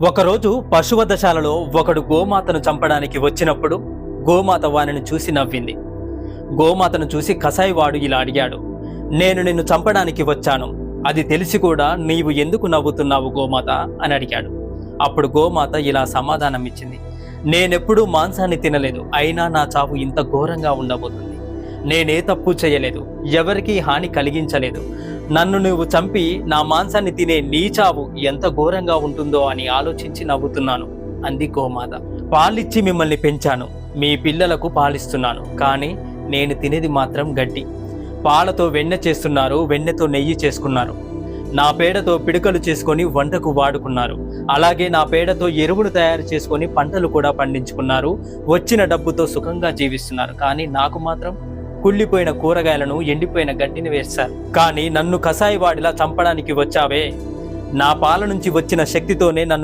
ఒకరోజు పశువధశాలలో ఒకడు గోమాతను చంపడానికి వచ్చినప్పుడు గోమాత వానిని చూసి నవ్వింది. గోమాతను చూసి కసాయివాడు ఇలా అడిగాడు, నేను నిన్ను చంపడానికి వచ్చాను, అది తెలిసి కూడా నీవు ఎందుకు నవ్వుతున్నావు గోమాత అని అడిగాడు. అప్పుడు గోమాత ఇలా సమాధానం ఇచ్చింది, నేనెప్పుడూ మాంసాన్ని తినలేదు, అయినా నా చావు ఇంత ఘోరంగా ఉండబోతుంది. నేనే తప్పు చేయలేదు, ఎవరికీ హాని కలిగించలేదు. నన్ను నువ్వు చంపి నా మాంసాన్ని తినే నీ చావు ఎంత ఘోరంగా ఉంటుందో అని ఆలోచించి నవ్వుతున్నాను అంది గోమాత. పాలిచ్చి మిమ్మల్ని పెంచాను, మీ పిల్లలకు పాలిస్తున్నాను, కానీ నేను తినేది మాత్రం గడ్డి. పాలతో వెన్నె చేస్తున్నారు, వెన్నెతో నెయ్యి చేసుకున్నారు. నా పేడతో పిడకలు చేసుకొని వంటకు వాడుకున్నారు. అలాగే నా పేడతో ఎరువులు తయారు చేసుకొని పంటలు కూడా పండించుకున్నారు. వచ్చిన డబ్బుతో సుఖంగా జీవిస్తున్నారు. కానీ నాకు మాత్రం కుళ్ళిపోయిన కూరగాయలను, ఎండిపోయిన గడ్డిని వేస్తారు. కానీ నన్ను కసాయివాడిలా చంపడానికి వచ్చావే, నా పాల నుంచి వచ్చిన శక్తితోనే నన్ను